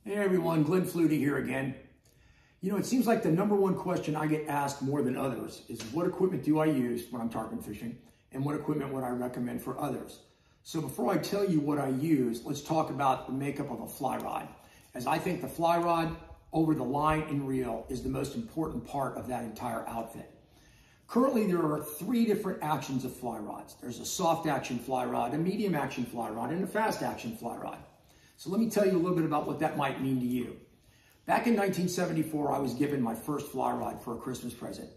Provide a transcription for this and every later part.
Hey everyone, Glenn Flutie here again. You know, it seems like the number one question I get asked more than others is what equipment do I use when I'm tarpon fishing and what equipment would I recommend for others? So before I tell you what I use, let's talk about the makeup of a fly rod. As I think the fly rod over the line and reel is the most important part of that entire outfit. Currently, there are 3 different actions of fly rods. There's a soft action fly rod, a medium action fly rod, and a fast action fly rod. So let me tell you a little bit about what that might mean to you. Back in 1974, I was given my first fly rod for a Christmas present.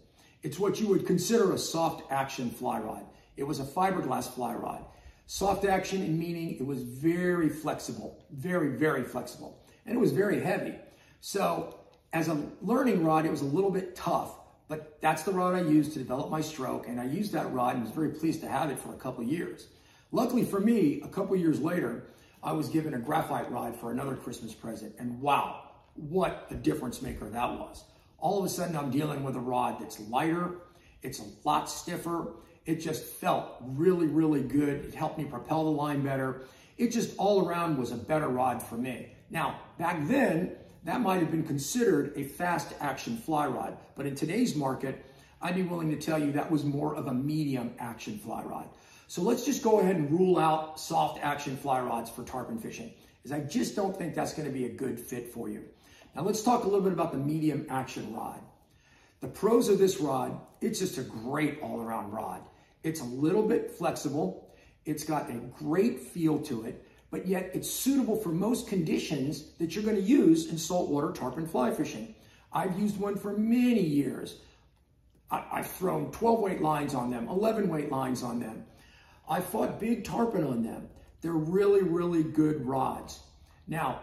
It's what you would consider a soft action fly rod. It was a fiberglass fly rod. Soft action in meaning it was very flexible, very flexible. And it was very heavy. So as a learning rod, it was a little bit tough, but that's the rod I used to develop my stroke. And I used that rod and was very pleased to have it for a couple of years. Luckily for me, a couple of years later, I was given a graphite rod for another Christmas present. And wow, what a difference maker that was. All of a sudden, I'm dealing with a rod that's lighter. It's a lot stiffer. It just felt really good. It helped me propel the line better. It just all around was a better rod for me. Now, back then, that might have been considered a fast action fly rod. But in today's market, I'd be willing to tell you that was more of a medium action fly rod. So let's just go ahead and rule out soft action fly rods for tarpon fishing, as I just don't think that's going to be a good fit for you. Now let's talk a little bit about the medium action rod. The pros of this rod, it's just a great all-around rod. It's a little bit flexible. It's got a great feel to it, but yet it's suitable for most conditions that you're going to use in saltwater tarpon fly fishing. I've used one for many years. I've thrown 12-weight lines on them, 11-weight lines on them. I fought big tarpon on them. They're really good rods. Now,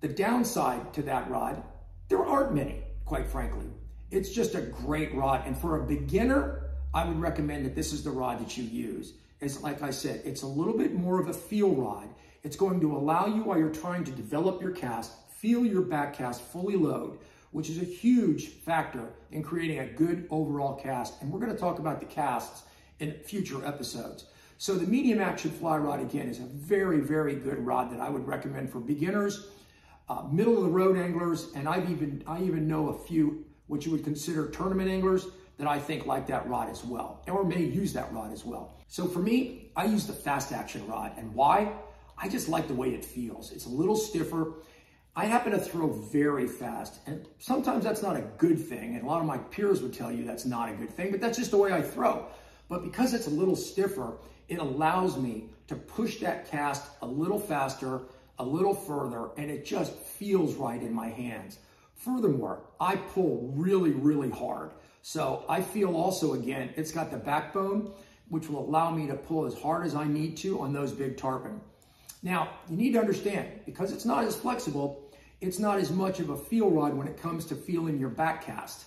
the downside to that rod, there aren't many, quite frankly. It's just a great rod. And for a beginner, I would recommend that this is the rod that you use. It's like I said, it's a little bit more of a feel rod. It's going to allow you, while you're trying to develop your cast, feel your back cast fully load, which is a huge factor in creating a good overall cast. And we're going to talk about the casts in future episodes. So the medium action fly rod, again, is a very good rod that I would recommend for beginners, middle of the road anglers, and I even know a few what you would consider tournament anglers that I think like that rod as well, or may use that rod as well. So for me, I use the fast action rod. And why? I just like the way it feels. It's a little stiffer. I happen to throw very fast, and sometimes that's not a good thing, and a lot of my peers would tell you that's not a good thing, but that's just the way I throw. But because it's a little stiffer, it allows me to push that cast a little faster, a little further, and it just feels right in my hands. Furthermore, I pull really hard. So I feel also, again, it's got the backbone, which will allow me to pull as hard as I need to on those big tarpon. Now, you need to understand, because it's not as flexible, it's not as much of a feel rod when it comes to feeling your back cast.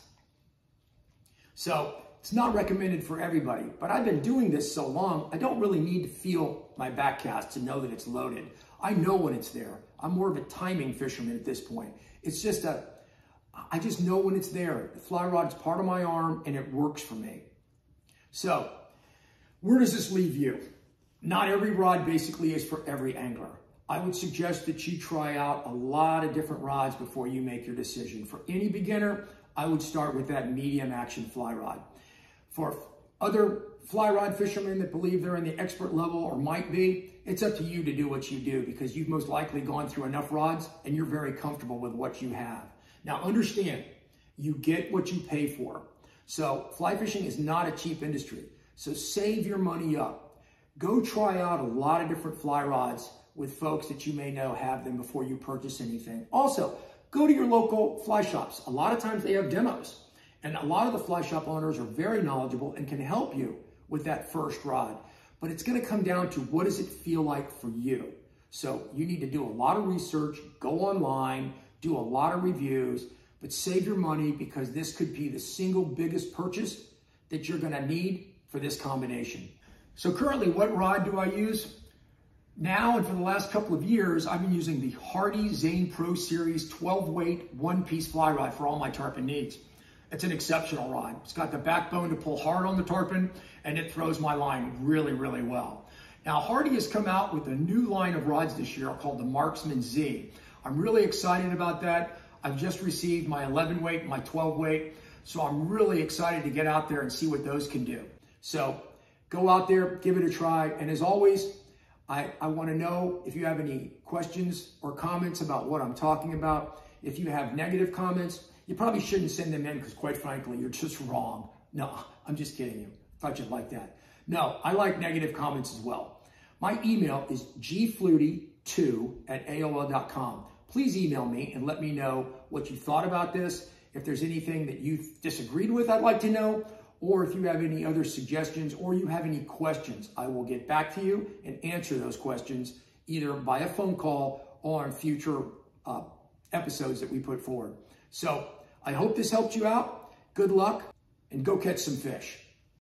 So it's not recommended for everybody, but I've been doing this so long, I don't really need to feel my back cast to know that it's loaded. I know when it's there. I'm more of a timing fisherman at this point. It's just I just know when it's there. The fly rod is part of my arm and it works for me. So where does this leave you? Not every rod basically is for every angler. I would suggest that you try out a lot of different rods before you make your decision. For any beginner, I would start with that medium action fly rod. For other fly rod fishermen that believe they're in the expert level or might be, it's up to you to do what you do because you've most likely gone through enough rods and you're very comfortable with what you have. Now understand, you get what you pay for. So fly fishing is not a cheap industry. So save your money up. Go try out a lot of different fly rods with folks that you may know have them before you purchase anything. Also, go to your local fly shops. A lot of times they have demos. And a lot of the fly shop owners are very knowledgeable and can help you with that first rod. But it's going to come down to what does it feel like for you. So you need to do a lot of research, go online, do a lot of reviews, but save your money because this could be the single biggest purchase that you're going to need for this combination. So currently, what rod do I use? Now and for the last couple of years, I've been using the Hardy Zane Pro Series 12-weight one-piece fly rod for all my tarpon needs. It's an exceptional rod. It's got the backbone to pull hard on the tarpon, and it throws my line really well. Now, Hardy has come out with a new line of rods this year called the Marksman Z. I'm really excited about that. I've just received my 11 weight, my 12 weight. So I'm really excited to get out there and see what those can do. So go out there, give it a try. And as always, I want to know if you have any questions or comments about what I'm talking about. If you have negative comments, you probably shouldn't send them in because quite frankly, you're just wrong. No, I'm just kidding you. Thought you'd like that. No, I like negative comments as well. My email is gflutie2@aol.com. Please email me and let me know what you thought about this. If there's anything that you disagreed with, I'd like to know. Or if you have any other suggestions or you have any questions, I will get back to you and answer those questions either by a phone call or on future episodes that we put forward. So I hope this helped you out. Good luck and go catch some fish.